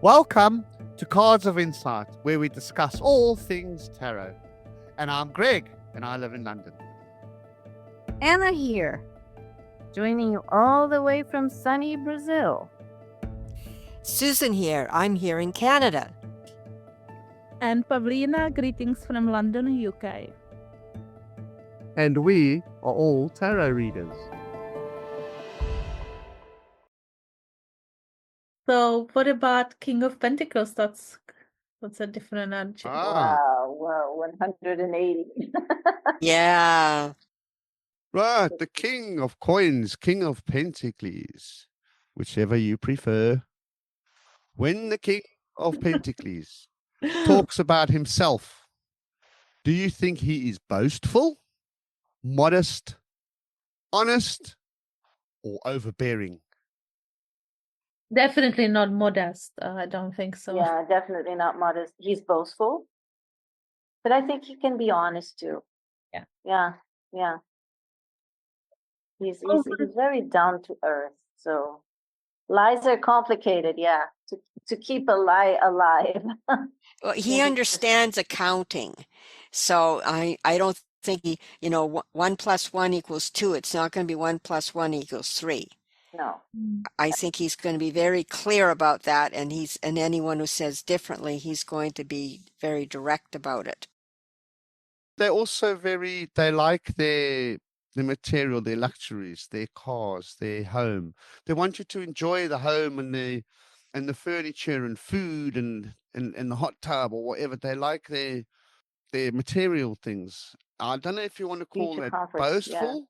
Welcome to Cards of Insight, where we discuss all things tarot. And I'm Greg, and I live in London. Anna here, joining you all the way from sunny Brazil. Susan here. I'm here in Canada. And Pavlina, greetings from London, UK. And we are all tarot readers. So what about King of Pentacles? That's a different energy. Wow, 180. Yeah. Right, the King of Coins, King of Pentacles, whichever you prefer. When the King of Pentacles talks about himself, do you think he is boastful, modest, honest, or overbearing? Definitely not modest. I don't think so. Yeah, definitely not modest. He's boastful, but I think he can be honest too. Yeah. Yeah. He's very down to earth. So lies are complicated. Yeah, to keep a lie alive. Well, he understands accounting. So I don't think he, 1 + 1 = 2. It's not going to be 1 + 1 = 3. No. I think he's going to be very clear about that, and anyone who says differently, he's going to be very direct about it. They're also they like their material, their luxuries, their cars, their home. They want you to enjoy the home and the furniture and food and the hot tub or whatever. They like their material things. I don't know if you want to call Future that comforts, boastful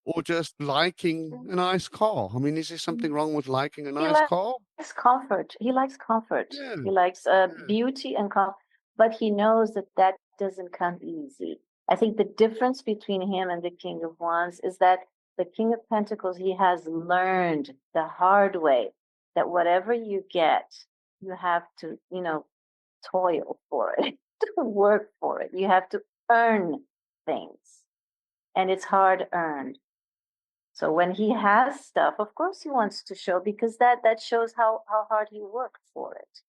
or just liking a nice car. I mean, is there something wrong with liking a nice car? He likes comfort. He likes comfort. Yeah. He likes beauty and comfort, but he knows that doesn't come easy. I think the difference between him and the King of Wands is that the King of Pentacles, he has learned the hard way that whatever you get, you have to, toil for it, to work for it. You have to earn things, and it's hard earned. So when he has stuff, of course he wants to show, because that shows how hard he worked for it,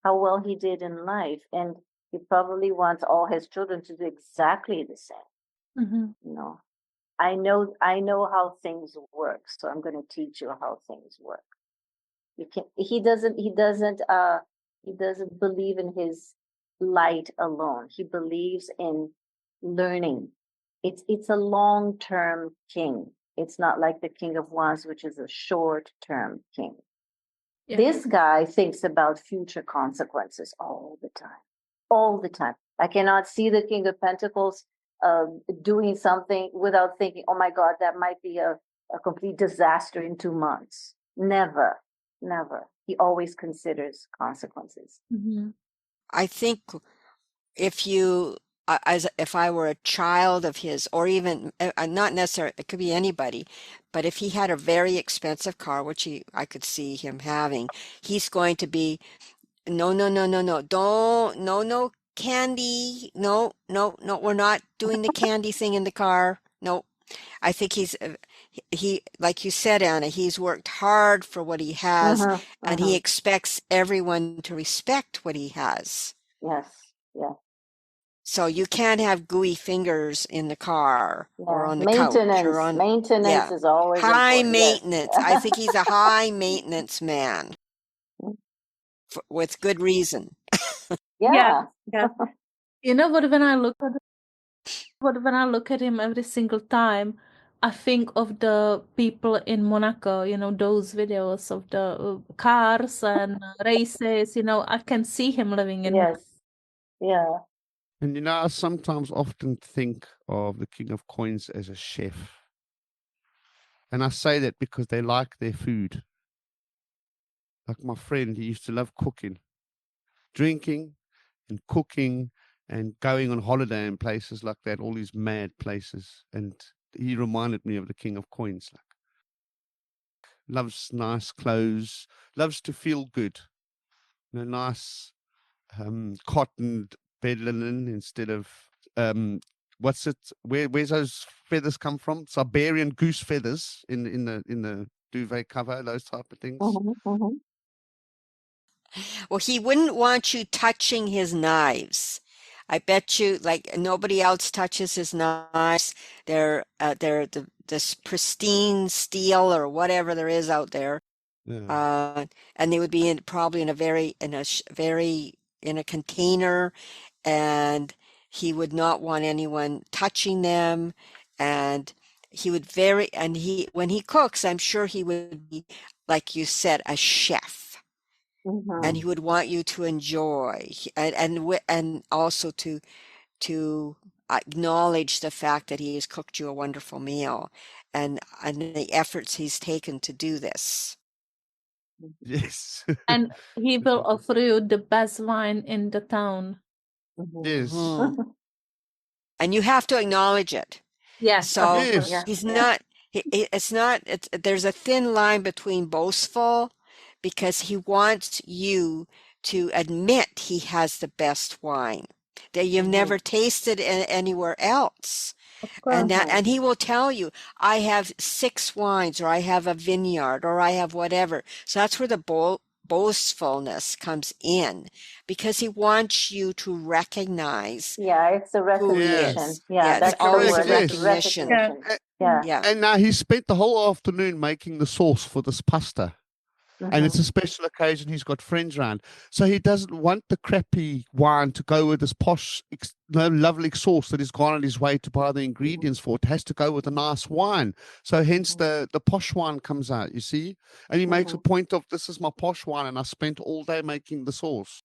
how well he did in life. And he probably wants all his children to do exactly the same. Mm-hmm. I know how things work, so I'm going to teach you how things work. He doesn't believe in his light alone. He believes in learning. It's a long-term king. It's not like the King of Wands, which is a short-term king. Yeah. This guy thinks about future consequences all the time. All the time. I cannot see the King of Pentacles doing something without thinking, oh my God, that might be a complete disaster in 2 months. Never. He always considers consequences. Mm-hmm. I think if I were a child of his, or even not necessarily, it could be anybody, but if he had a very expensive car, which I could see him having, he's going to be, no, candy, no, we're not doing the candy thing in the car. No, I think he, like you said, Anna, he's worked hard for what he has, and he expects everyone to respect what he has. Yes. So you can't have gooey fingers in the car or on the couch. Maintenance is always high important. maintenance. Yes. I think he's a high maintenance man with good reason. Yeah. When I look at him every single time, I think of the people in Monaco, those videos of the cars and races, I can see him living in Monaco. Yeah. And I sometimes often think of the King of Coins as a chef. And I say that because they like their food. Like my friend, he used to love cooking, drinking and cooking and going on holiday in places like that, all these mad places. And he reminded me of the King of Coins. Like, loves nice clothes, loves to feel good. Nice cotton bed linen instead of what's it? Where's those feathers come from? Siberian goose feathers in the duvet cover, those type of things. Well, he wouldn't want you touching his knives. I bet you, like nobody else touches his knives. They're this pristine steel or whatever there is out there, Yeah. and they would be probably in a very in a container, and he would not want anyone touching them, and he would very and he when he cooks, I'm sure he would be, like you said, a chef, and he would want you to enjoy and also to acknowledge the fact that he has cooked you a wonderful meal and the efforts he's taken to do this. Yes. And he will offer you the best wine in the town. Yes. Mhm. And you have to acknowledge it. Yes, So Yes. Yeah. he's not, there's a thin line between boastful, because he wants you to admit he has the best wine that you've never tasted anywhere else. of course. And he will tell you, I have 6 wines, or I have a vineyard, or I have whatever. So that's where the boastfulness comes in, because he wants you to recognize Yeah, it's a who he recognition. is. Yeah, Yeah, it's that's the always a word. Correct, It's yes. recognition. recognition. Yeah. Yeah. Yeah. And now he spent the whole afternoon making the sauce for this pasta. And it's a special occasion. He's got friends around. So he doesn't want the crappy wine to go with this posh, lovely sauce that he's gone on his way to buy the ingredients for. It has to go with a nice wine. So hence the posh wine comes out, you see? And he makes a point of, this is my posh wine, and I spent all day making the sauce.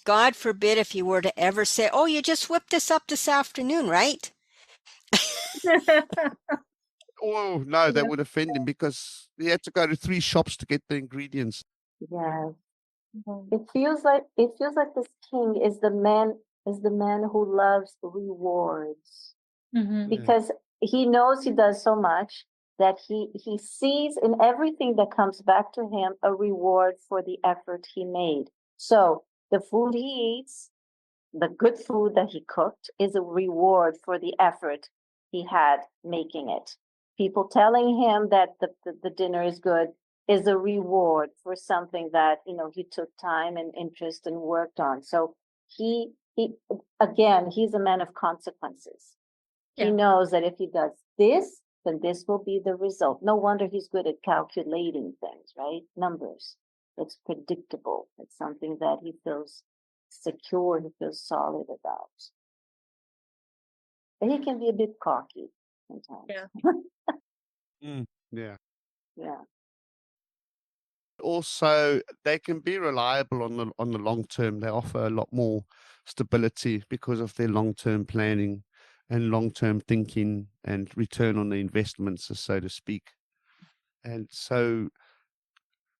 God forbid if you were to ever say, oh, you just whipped this up this afternoon, right? Oh, no, that would offend him, because he had to go to 3 shops to get the ingredients. Yeah. It feels like this king is the man who loves rewards, because he knows he does so much that he sees in everything that comes back to him a reward for the effort he made. So the food he eats, the good food that he cooked, is a reward for the effort he had making it. People telling him that the dinner is good is a reward for something that he took time and interest and worked on. So he again, he's a man of consequences. He knows that if he does this, then this will be the result. No wonder he's good at calculating things, right? Numbers. It's predictable. It's something that he feels secure, he feels solid about. But he can be a bit cocky sometimes. Yeah. Yeah. Also, they can be reliable on the long term. They offer a lot more stability because of their long-term planning and long-term thinking and return on the investments, so to speak. And so,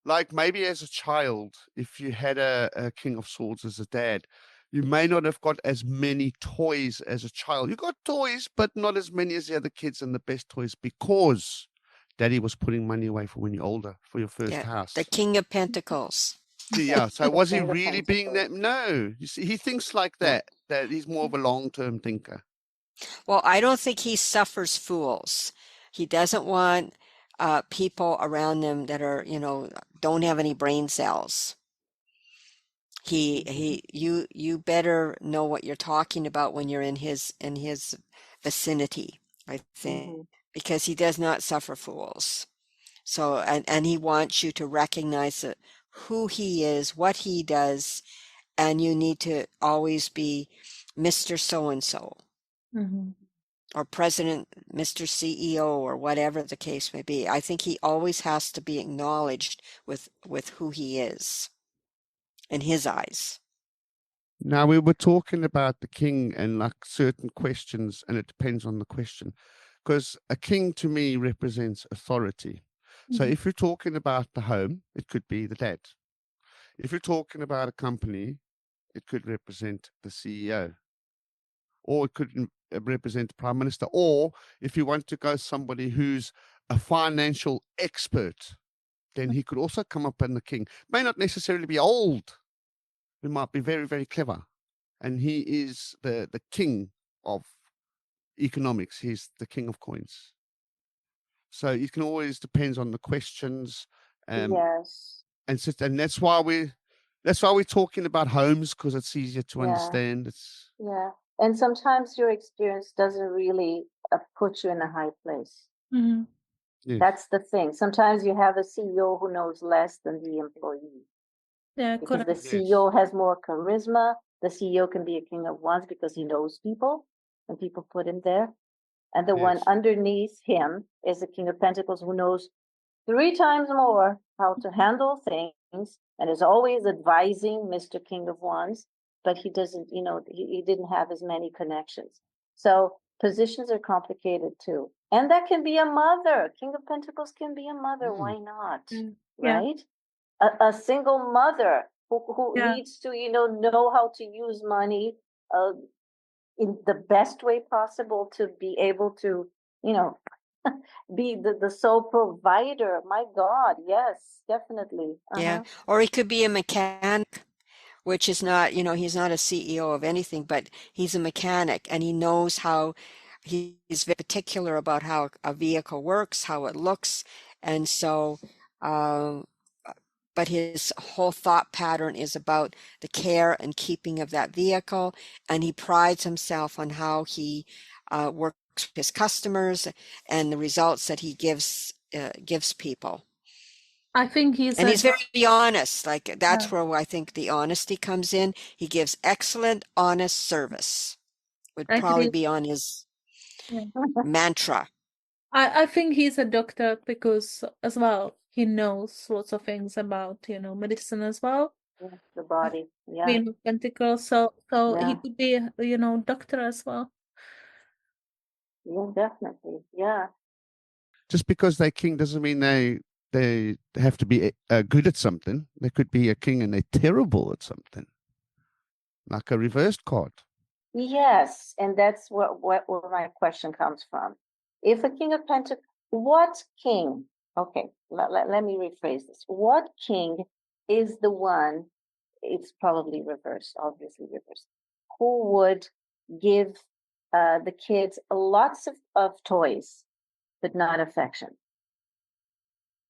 like maybe as a child, if you had a King of Swords as a dad, you may not have got as many toys as a child. You got toys, but not as many as the other kids, and the best toys, because Daddy was putting money away for when you're older, for your first house. The King of Pentacles. Yeah. So was he King of really being that? Pentacles. No. You see, he thinks like No. that he's more of a long-term thinker. Well, I don't think he suffers fools. He doesn't want people around him that are, don't have any brain cells. You better know what you're talking about when you're in his vicinity, I think, because he does not suffer fools. So, and he wants you to recognize who he is, what he does, and you need to always be Mr. So-and-so, or President, Mr. CEO, or whatever the case may be. I think he always has to be acknowledged with who he is in his eyes. Now, we were talking about the king and like certain questions, and it depends on the question, because a king to me represents authority. So if you're talking about the home, it could be the dad. If you're talking about a company, it could represent the CEO, or it could represent the prime minister. Or if you want to go somebody who's a financial expert, then he could also come up in the king. May not necessarily be old. He might be very, very clever. And he is the king of economics. He's the king of coins. So it can always depends on the questions. Yes. And that's why That's why we're talking about homes, because it's easier to Yeah. understand. It's Yeah. And sometimes your experience doesn't really put you in a high place. Mhm. yes. That's the thing. Sometimes you have a CEO who knows less than the employee Yeah, because correct. the CEO has more charisma. The CEO can be a king of wands because he knows people and people put him there. And the one Yes. underneath him is the King of Pentacles who knows 3 times more how to handle things and is always advising Mr. King of Wands, but he doesn't, he didn't have as many connections. So positions are complicated too. And that can be a mother. King of Pentacles can be a mother. Mm. Why not? Yeah. Right? A single mother who Yeah. needs to, know how to use money in the best way possible to be able to, be the sole provider. My God, yes, definitely. Yeah. Or he could be a mechanic, which is not, he's not a CEO of anything, but he's a mechanic and he knows how he's very particular about how a vehicle works, how it looks. And so, but his whole thought pattern is about the care and keeping of that vehicle. And he prides himself on how he works with his customers and the results that he gives people. I think he's And a he's very honest. Like that's yeah. where I think the honesty comes in. He gives excellent, honest service. Would I probably think be on his yeah. mantra. I think he's a doctor because as well he knows lots of things about medicine as well. The body. Yeah. Queen of Pentacles, so he Yeah. could be doctor as well. Yeah, definitely. Yeah. Just because they're king doesn't mean they have to be good at something. They could be a king and they're terrible at something, like a reversed card. Yes, and that's where my question comes from. If a King of Pentacles, what king? Okay, let me rephrase this. What king is the one? It's probably reversed, obviously reversed. Who would give the kids lots of toys, but not affection?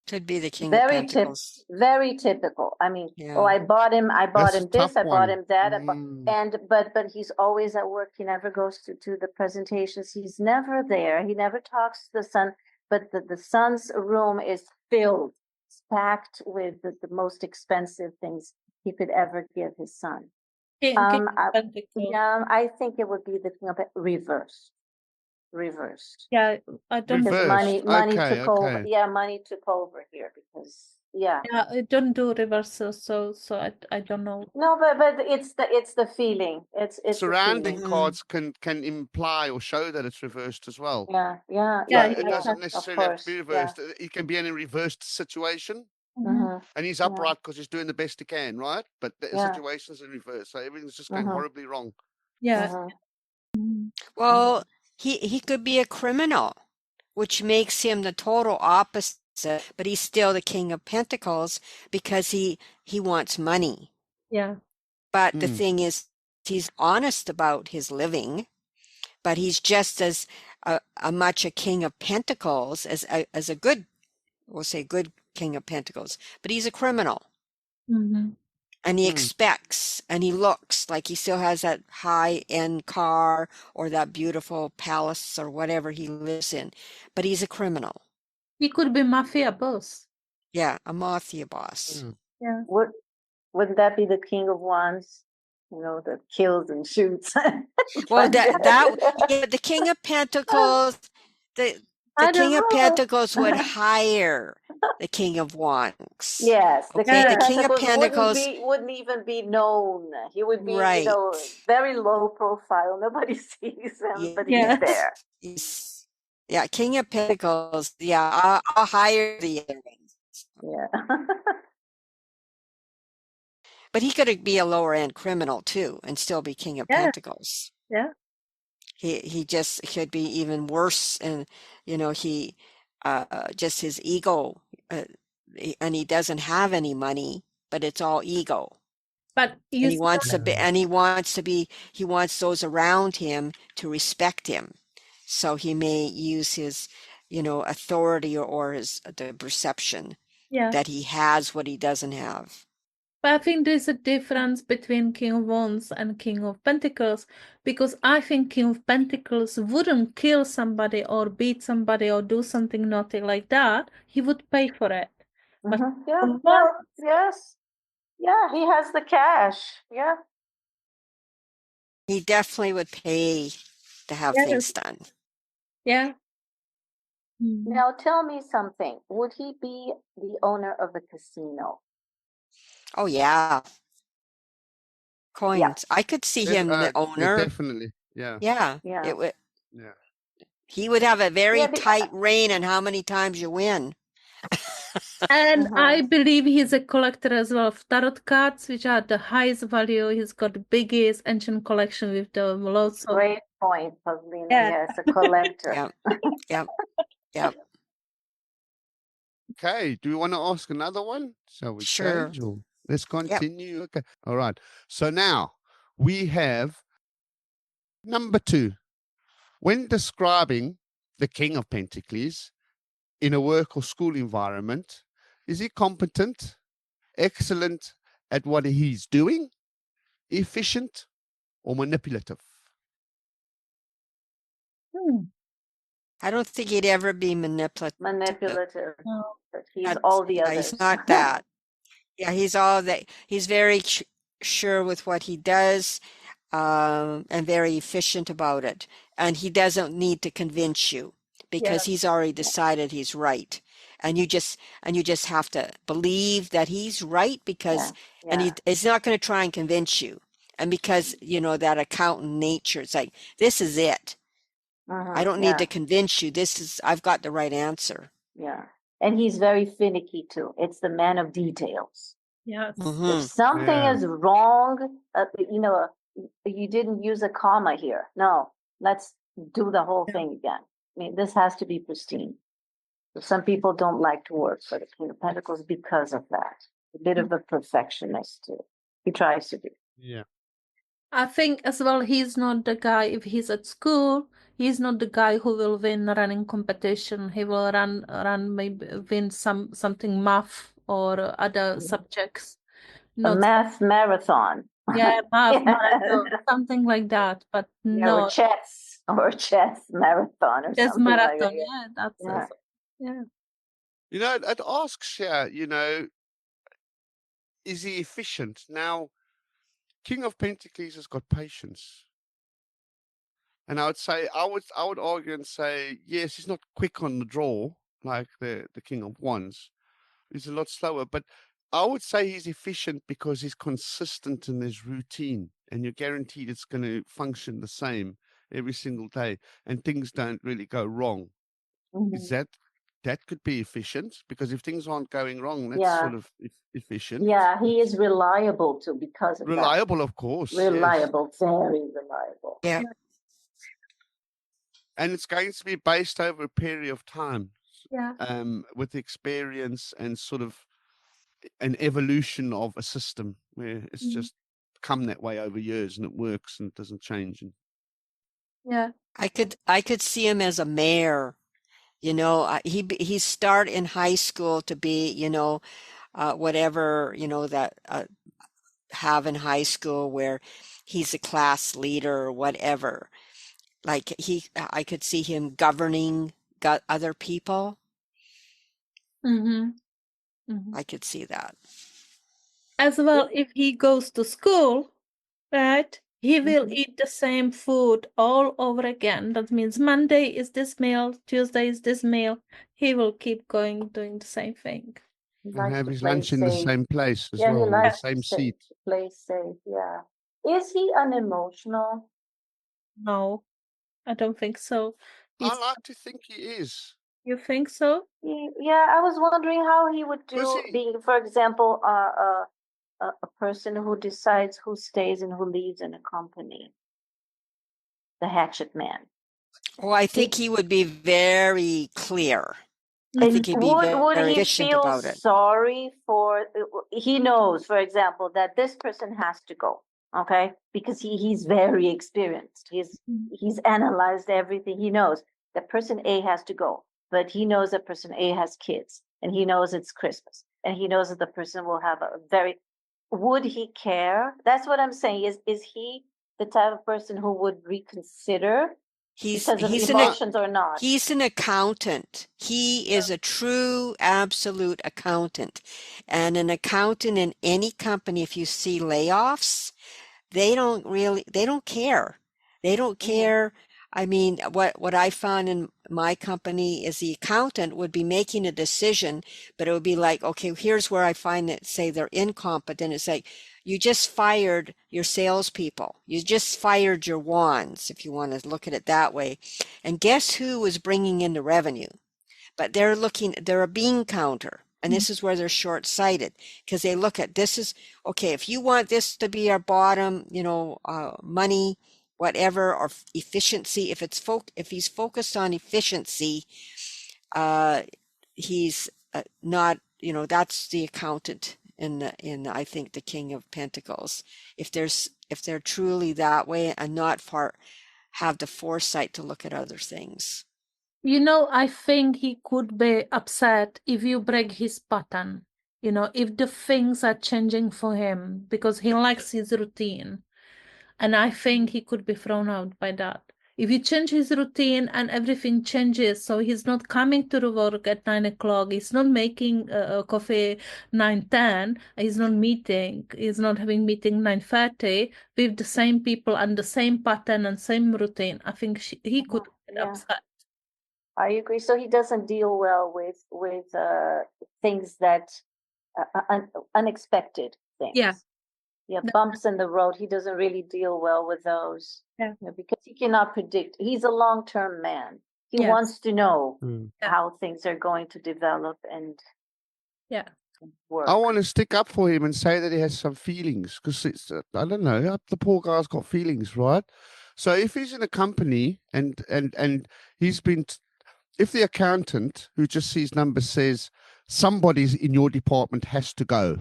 Could be the King of Pentacles. Very typical. I mean, Yeah. I bought him That's a this, tough I bought one. him that, Mm. but he's always at work. He never goes to the presentations. He's never there. He never talks to the son. But the son's room is filled, it's packed with the most expensive things he could ever give his son. King of Pentacles. Yeah, I think it would be the King of reversed. Yeah, I don't. Because Reversed. money Okay, took over. okay. Yeah, money took over here because Yeah, I don't do reversal, so I don't know. No, but it's the feeling. It's the Surrounding feeling. cards can imply or show that it's reversed as well. Yeah, Yeah, But it yeah, doesn't of necessarily have to be course. reversed. It can be in a reversed situation, Mhm. and he's Yeah. upright because he's doing the best he can, right? But the Yeah. situation's in reverse, so everything's just going horribly wrong. Yeah. Well, he could be a criminal, which makes him the total opposite, but he's still the King of Pentacles because he wants money. Yeah. But the thing is, he's honest about his living, but he's just as much a King of Pentacles as a good, we'll say good King of Pentacles, but he's a criminal. Mm-hmm. And he expects and he looks like he still has that high-end car or that beautiful palace or whatever he lives in, but he's a criminal. He could be mafia boss. Yeah, a mafia boss. Yeah. Wouldn't that be the King of Wands? That kills and shoots. Well, the King of Pentacles, the I don't King of know. Pentacles would hire the King of Wands. Yes, the Okay, the King King of of Pentacles Pentacles, wouldn't even be known. He would be, right? very low profile. Nobody sees him, but he's Yes. there. He's, yeah, King of Pentacles. Yeah, I'll hire the other ones. Yeah. But he could be a lower end criminal too and still be King of Yeah. Pentacles. Yeah. He just could be even worse, and he just his ego, and he doesn't have any money, but it's all ego. But And he wants to be, he wants those around him to respect him. So he may use his, authority or his the perception yeah. that he has what he doesn't have. But I think there's a difference between King of Wands and King of Pentacles, because I think King of Pentacles wouldn't kill somebody or beat somebody or do something naughty like that. He would pay for it. But Yeah, King of well, Wands, yes. Yeah, he has the cash. Yeah. He definitely would pay to have yes, things done. yeah. Mhm. Now tell me something. Would he be the owner of a casino? Oh yeah, Yeah. coins. I could see him the Yeah, owner. definitely. Yeah. Yeah, Yeah. it would. Yeah. He would have a very Yeah. tight rein on how many times you win. And I Mhm. believe he's a collector as well of tarot cards, which are the highest value. He's got the biggest ancient collection with the lots of, Great point, Pavlina. yeah. Yes, a collector. Yep, yep, yep. Okay. Do we want to ask another one? Shall we Sure. change or let's Yep. continue? Okay. All right. So now we have number 2. When describing the King of Pentacles in a work or school environment, is he competent, excellent at what he's doing, efficient, or manipulative? Hmm. I don't think he'd ever be manipulative. Manipulative. No. But he's That's, all the yeah, others. he's not that. Yeah, he's all that. He's very sure with what he does, and very efficient about it. And he doesn't need to convince you because Yeah. he's already decided he's right. And you just have to believe that he's right because, Yeah. and Yeah. he's not going to try and convince you. And because, that accountant nature, it's like, this is it. I don't need to Yeah. convince you. I've got the right answer. Yeah. And he's very finicky too. It's the man of details. Yes. If Hmm. something Yeah. is wrong, you didn't use a comma here. No, let's do the whole Yeah. thing again. I mean, this has to be pristine. Some people don't like to work for the King of Pentacles because of that. A bit of a perfectionist too. He tries to be. Yeah. I think as well, he's not the guy, if he's at school, he's not the guy who will win running competition. He will maybe win something math or other subjects. A Not, math marathon. yeah, math, Yeah. marathon, something like that, but Yeah, or no, chess marathon or just something like that. marathon. Yeah, that's Yeah. yeah. It asks here, is he efficient? Now, King of Pentacles has got patience. And I would say, I would argue and say, yes, he's not quick on the draw like the King of Wands. He's a lot slower, but I would say he's efficient because he's consistent in his routine, and you're guaranteed it's going to function the same every single day, and things don't really go wrong. Is Mhm. that could be efficient, because if things aren't going wrong, that's Yeah. sort of efficient. Yeah, he It's is reliable too because of that. reliable, of course. Yes. Reliable, very reliable. Yeah. And it's going to be based over a period of time, Yeah. with experience and sort of an evolution of a system where it's Mhm. just come that way over years and it works and it doesn't change. And Yeah. I could see him as a mayor. He start in high school to be, whatever, that have in high school where he's a class leader or whatever. Like I could see him governing other people. Mm-hmm. Mm-hmm. I could see that. As well, if he goes to school, right, he will Mhm. eat the same food all over again. That means Monday is this meal, Tuesday is this meal. He will keep going doing the same thing. He and likes have to his play lunch in the safe. same place as Yeah, he well, in the likes to same seat. play safe. Yeah. Is he unemotional? No, I don't think so. I like to think he is. You think so? Yeah, I was wondering how he would Because do being, for example, a person who decides who stays and who leaves in a company. The hatchet man. Oh, I think he would be very clear. I Mhm. think he'd be Would very he efficient feel about it. sorry for? He knows, for example, that this person has to go. Okay, because he's very experienced. He's analyzed everything. He knows that person A has to go, but he knows that person A has kids, and he knows it's Christmas, and he knows that the person will have a very. would he care? That's what I'm saying. Is he the type of person who would reconsider because of emotions or not? He's an accountant. He is a true, absolute accountant. And an accountant in any company, if you see layoffs, they don't care. They don't care. I mean, what I found in my company is the accountant would be making a decision, but it would be like, okay, here's where I find that, say they're incompetent. It's like, you just fired your salespeople. You just fired your wands, if you want to look at it that way. And guess who was bringing in the revenue? But they're a bean counter. And this is where they're short-sighted, because they look at, this is, okay, if you want this to be our bottom, money, whatever, or efficiency, if he's focused on efficiency, he's not, that's the accountant in I think the King of Pentacles. If they're truly that way and not have the foresight to look at other things. I think he could be upset if you break his pattern. If the things are changing for him because he likes his routine. And I think he could be thrown out by that. If you change his routine and everything changes, so he's not coming to the work at 9 o'clock, he's not making a coffee 9:10, he's not having meeting 9:30 with the same people and the same pattern and same routine, I think he could get upset. I agree. So he doesn't deal well with things that unexpected things. Yeah, bumps in the road. He doesn't really deal well with those. Because he cannot predict. He's a long-term man. He wants to know how things are going to develop and work. I want to stick up for him and say that he has some feelings, because it's I don't know, the poor guy's got feelings, right? So if he's in a company and he's been if the accountant who just sees numbers says somebody's in your department has to go,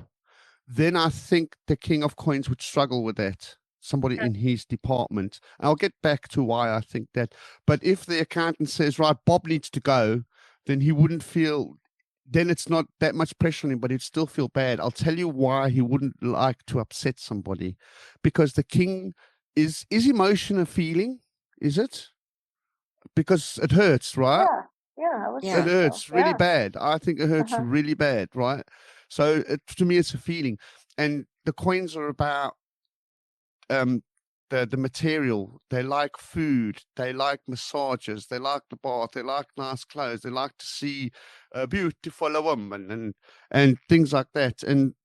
then I think the King of Coins would struggle with that. Somebody in his department. I'll get back to why I think that. But if the accountant says, right, Bob needs to go, then he wouldn't feel, then it's not that much pressure on him, but he'd still feel bad. I'll tell you why he wouldn't like to upset somebody. Because the king is emotion a feeling? Is it? Because it hurts, right? It hurts really bad. I think it hurts really bad, right? So to me, it's a feeling. And the coins are about the material. They like food. They like massages. They like the bath. They like nice clothes. They like to see a beautiful woman and things like that. And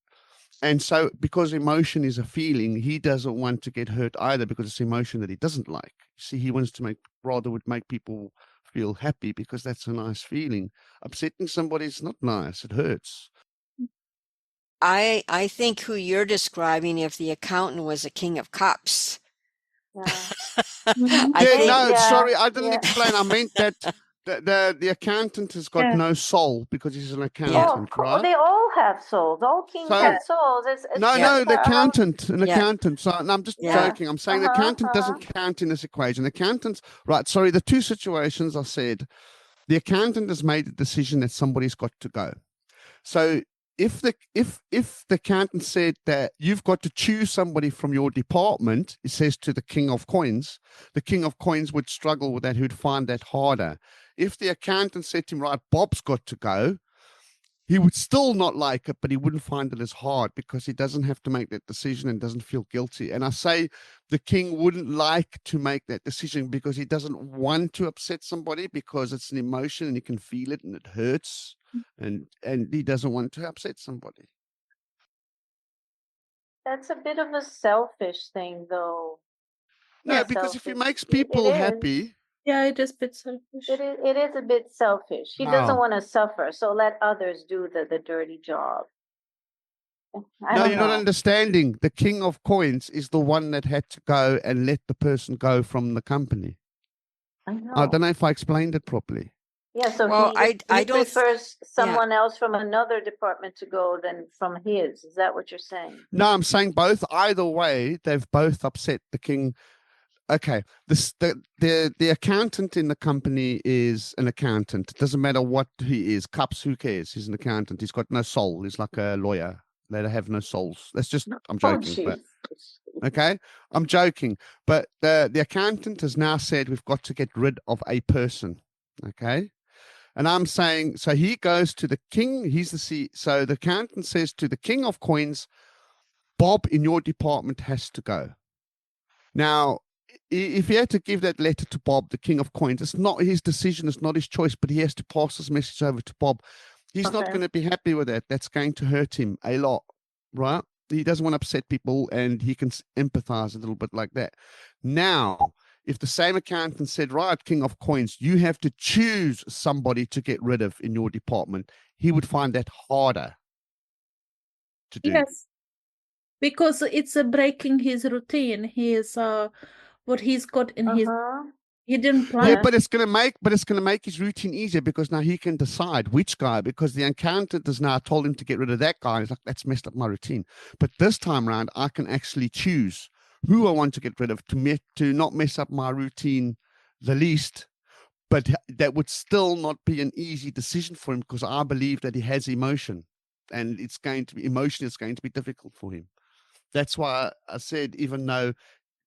so because emotion is a feeling, he doesn't want to get hurt either, because it's emotion that he doesn't like. See, he wants to would make people feel happy, because that's a nice feeling. Upsetting somebody is not nice. It hurts. I think who you're describing, if the accountant was a King of Cups. Sorry, I didn't explain. I meant that the accountant has got no soul because he's an accountant, right? They all have souls. All kings have souls. The accountant, accountant. So no, I'm just joking. I'm saying the accountant doesn't count in this equation. The accountant's right. Sorry, the two situations I said, the accountant has made a decision that somebody's got to go. So if the accountant said that you've got to choose somebody from your department, it says to the King of Coins would struggle with that. He would find that harder. If the accountant said to him, right, Bob's got to go, he would still not like it, but he wouldn't find it as hard because he doesn't have to make that decision and doesn't feel guilty. And I say the king wouldn't like to make that decision because he doesn't want to upset somebody, because it's an emotion and he can feel it and it hurts, and he doesn't want to upset somebody. That's a bit of a selfish thing, though. No, because if he makes people happy... Yeah, it is a bit selfish. It is a bit selfish. He doesn't want to suffer, so let others do the dirty job. You're not understanding. The King of Coins is the one that had to go and let the person go from the company. I know. I don't know if I explained it properly. Yeah, so he prefers someone else from another department to go than from his. Is that what you're saying? No, I'm saying both. Either way, they've both upset the king. Okay, the accountant in the company is an accountant. It doesn't matter what he is. Cups, who cares? He's an accountant. He's got no soul. He's like a lawyer. They have no souls. That's just, I'm Oh, joking, but jeez. okay, I'm joking. But the accountant has now said we've got to get rid of a person. Okay. And I'm saying, so he goes to the king. He's the so the accountant says to the king of coins, Bob in your department has to go. Now, if he had to give that letter to Bob, the king of coins, it's not his decision, it's not his choice, but he has to pass this message over to Bob. He's not going to be happy with that. That's going to hurt him a lot, right? He doesn't want to upset people, and he can empathize a little bit like that. Now, if the same accountant said, right, king of coins, you have to choose somebody to get rid of in your department, he would find that harder to do. Yes, because it's breaking his routine. He is what he's got in his. He didn't plan. Yeah, but it's gonna make his routine easier because now he can decide which guy, because the accountant has now told him to get rid of that guy. He's like, that's messed up my routine. But this time around, I can actually choose who I want to get rid of to not mess up my routine the least. But that would still not be an easy decision for him, because I believe that he has emotion, and it's going to be difficult for him. That's why I said, even though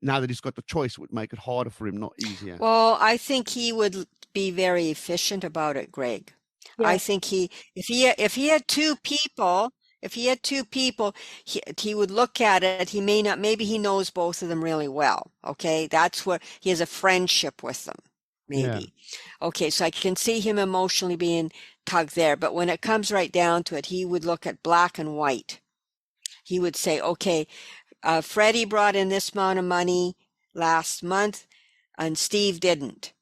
now that he's got the choice, it would make it harder for him, not easier. Well, I think he would be very efficient about it, Greg. I think if he had two people, he would look at it. He may not, maybe he knows both of them really well. Okay. That's where he has a friendship with them. Maybe. Yeah. Okay. So I can see him emotionally being tugged there. But when it comes right down to it, he would look at black and white. He would say, okay, Freddie brought in this amount of money last month and Steve didn't.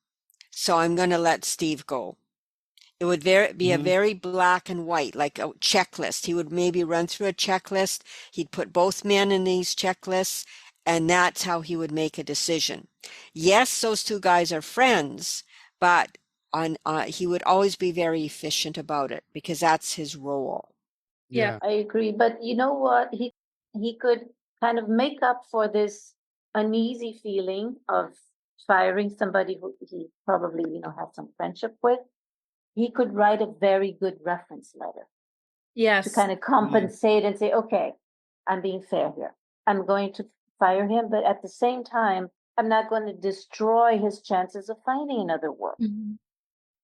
So I'm going to let Steve go. It would be a very black and white, like a checklist. He would maybe run through a checklist. He'd put both men in these checklists, and that's how he would make a decision. Yes, those two guys are friends, but he would always be very efficient about it because that's his role. Yeah, I agree. But you know what? He could kind of make up for this uneasy feeling of firing somebody who he probably, had some friendship with. He could write a very good reference letter. Yes. To kind of compensate and say, okay, I'm being fair here. I'm going to fire him, but at the same time, I'm not going to destroy his chances of finding another work.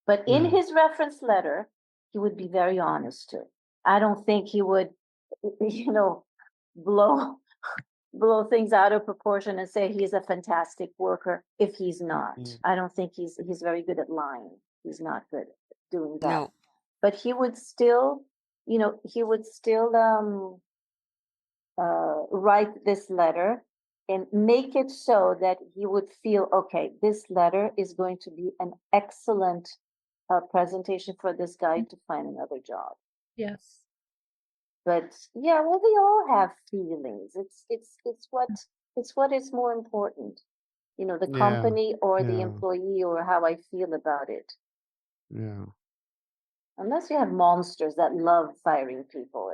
But in his reference letter, he would be very honest too. I don't think he would, blow things out of proportion and say he's a fantastic worker if he's not. I don't think he's very good at lying. He's not good at doing that. No. But he would still, write this letter and make it so that he would feel, okay, this letter is going to be an excellent presentation for this guy to find another job. Yes. But yeah, well, we all have feelings. It's what is more important, the company or the employee or how I feel about it. Yeah. Unless you have monsters that love firing people,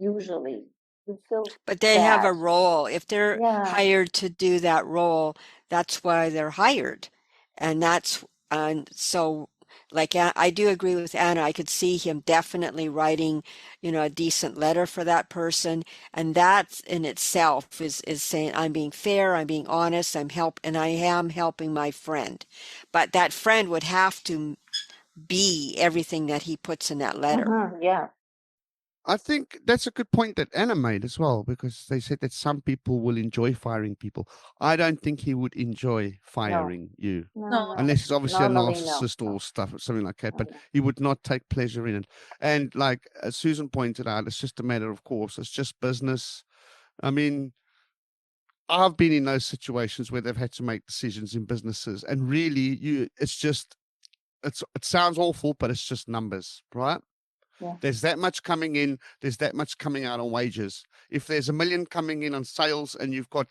usually you feel. But they have a role. If they're hired to do that role, that's why they're hired, and so. Like, I do agree with Anna. I could see him definitely writing, a decent letter for that person. And that in itself is saying, I'm being fair, I'm being honest, and I am helping my friend. But that friend would have to be everything that he puts in that letter. Yeah. I think that's a good point that Anna made as well, because they said that some people will enjoy firing people. I don't think he would enjoy firing you. No. Unless he's obviously Normally, a narcissist or stuff, something like that. But he would not take pleasure in it. And like Susan pointed out, it's just a matter of course. It's just business. I mean, I've been in those situations where they've had to make decisions in businesses, and really, it sounds awful, but it's just numbers, right? Yeah. There's that much coming in, there's that much coming out on wages. If there's $1 million coming in on sales and you've got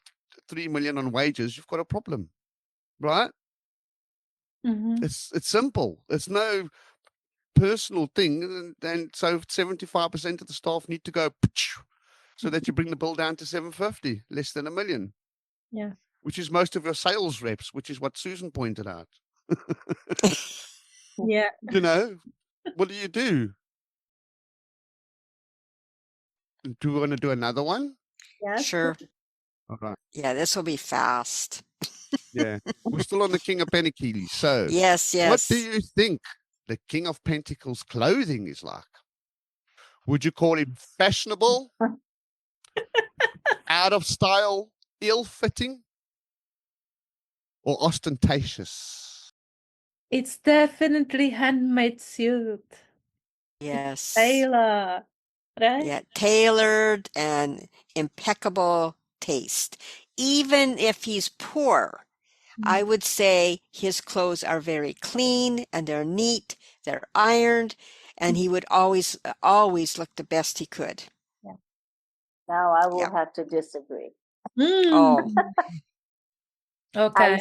3 million on wages, you've got a problem, right? It's simple. It's no personal thing. And so 75% of the staff need to go so that you bring the bill down to 750, less than $1 million. Yeah. Which is most of your sales reps, which is what Susan pointed out. Yeah. What do you do? Do we want to do another one? Yes. Sure. All right. Yeah, this will be fast. Yeah. We're still on the King of Pentacles. So, Yes, what do yes. you think the King of Pentacles clothing is like? Would you call him fashionable, out of style, ill-fitting, or ostentatious? It's definitely handmade suit. Yes. Taylor, right? Yeah, tailored and impeccable taste. Even if he's poor, I would say his clothes are very clean and they're neat, they're ironed, and he would always look the best he could. Now I will Yeah. have to disagree. Oh, Okay.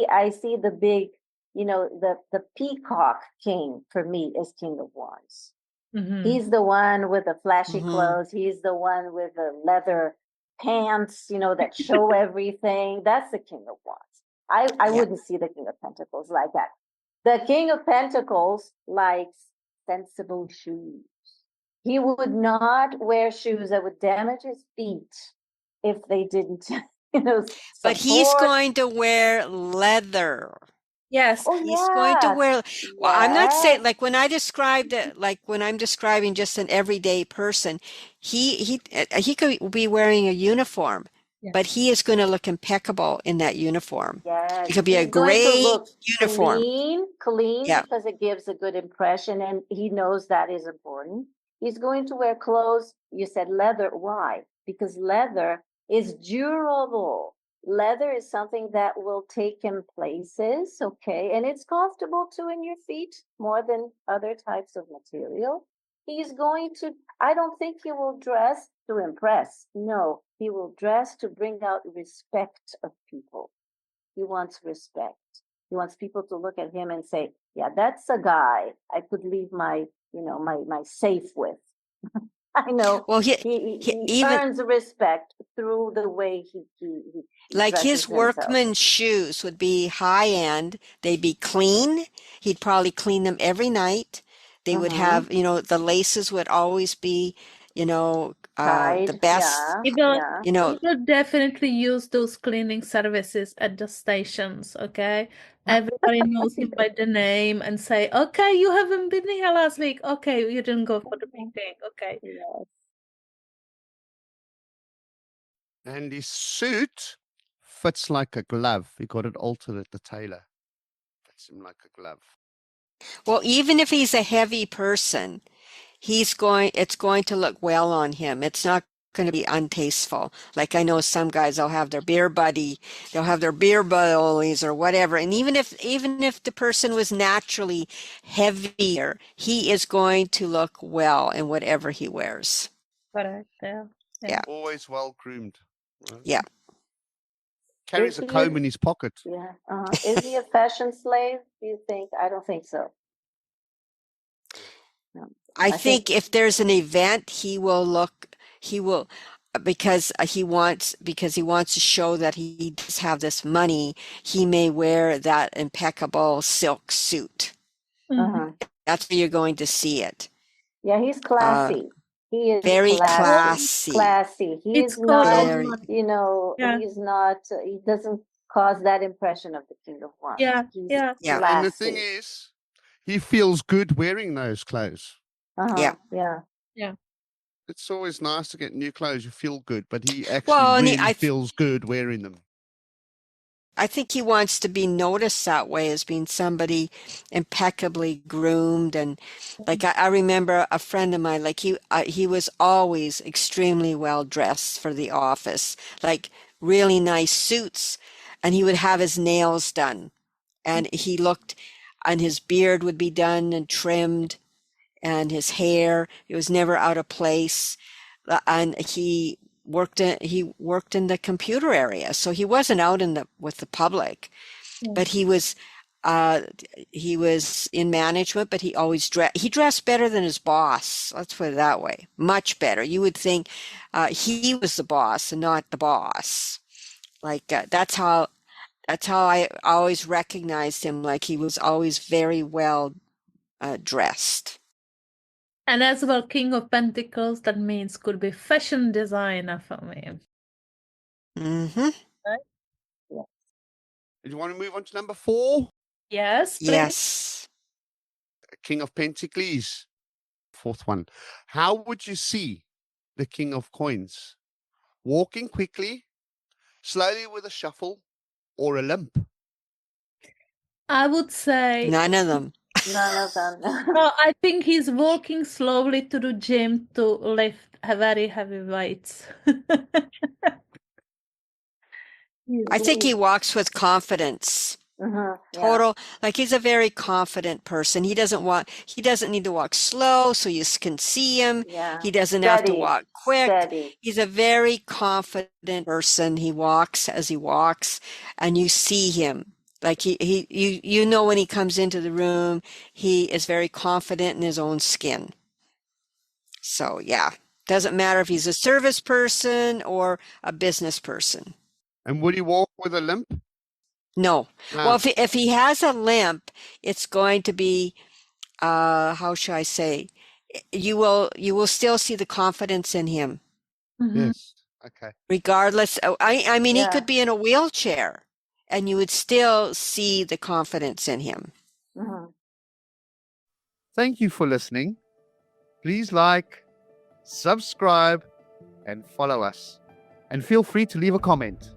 I see the big, the peacock king for me is King of Wands. Mhm. He's the one with the flashy Mhm. clothes. He's the one with the leather pants, that show everything. That's the King of Wands. I Yeah. wouldn't see the King of Pentacles like that. The King of Pentacles likes sensible shoes. He would not wear shoes that would damage his feet if they didn't, But he's support. going to wear leather. Yes. Oh He's going to yeah, wear, well, I'm not saying, yes. like when I described it, like when I'm describing just an everyday person, he could be wearing a uniform, Yeah. but he is going to look impeccable in that uniform. Yes, It could be a he's going to gray look uniform. clean Yeah. because it gives a good impression, and he knows that is important. He's going to wear clothes. You said leather. Why? Because leather is durable. Leather is something that will take him places, okay, and it's comfortable too in your feet more than other types of material. He's going to, I don't think he will dress to impress. No, he will dress to bring out respect of people. He wants respect. He wants people to look at him and say, yeah, that's a guy I could leave my safe with. I know Well, he even earns respect through the way he like dresses his himself. workman shoes would be high end. They'd be clean. He'd probably clean them every night. They would have, the laces would always be, the Tied, best, yeah, He will, yeah. you know, he will definitely use those cleaning services at the stations, okay? Everybody knows him by the name and say, okay, you haven't been here last week. Okay, you didn't go for the meeting. Okay. Yes. And his suit fits like a glove. He got it altered at the tailor. Fits him like a glove. well, even if he's a heavy person, it's going to look well on him. It's not going to be untasteful. Like I know some guys, they'll have their beer buddies or whatever. And even if the person was naturally heavier, he is going to look well in whatever he wears. Correct. Yeah. Yeah. Always well groomed. Right? Yeah. Carries Is a he comb in his pocket. Yeah. Is he a fashion slave? Do you think? I don't think so. No. I I think think if there's an event, he will because he wants to show that he does have this money, he may wear that impeccable silk suit. uh-huh. That's where you're going to see it. Yeah, he's classy. He is Very classy. classy. Classy. He It's is called not, Very, yeah, he's not, he doesn't cause that impression of the King of Wands. yeah, He's yeah. yeah, And the thing classy. is, he feels good wearing those clothes. yeah. Yeah. Yeah. It's always nice to get new clothes. You feel good, but he actually Well, and really feels good wearing them. I think he wants to be noticed that way as being somebody impeccably groomed. And like I remember a friend of mine, like he was always extremely well dressed for the office, like really nice suits, and he would have his nails done, and and his beard would be done and trimmed, and his hair, it was never out of place. And he worked in the computer area, so he wasn't out with the public, Yeah. but he was in management, but he dressed better than his boss. Let's put it that way. Much better. You would think he was the boss and not the boss. Like that's how I always recognized him. Like he was always very well dressed. And as well, King of Pentacles, that means could be fashion designer for me. Mm-hmm. Right? Yes. Do you want to move on to number 4? Yes, please. Yes. King of Pentacles. 4th one. How would you see the King of Coins? Walking quickly, slowly with a shuffle, or a limp? I would say, None of them. None of them. no, I think he's walking slowly to the gym to lift very heavy weights. I think he walks with confidence. Yeah. Total, like he's a very confident person. He doesn't need to walk slow so you can see him. Yeah. He doesn't have to Steady, walk quick. steady. He's a very confident person. He walks as he walks, and you see him. Like you know when he comes into the room, he is very confident in his own skin. So yeah, doesn't matter if he's a service person or a business person. And would he walk with a limp? No. No. Well, if he has a limp, it's going to be, how should I say? You will still see the confidence in him, Mhm. Yes. Okay. regardless. I mean, he Yeah. could be in a wheelchair, and you would still see the confidence in him. Mhm. Thank you for listening. Please like, subscribe, and follow us. And feel free to leave a comment.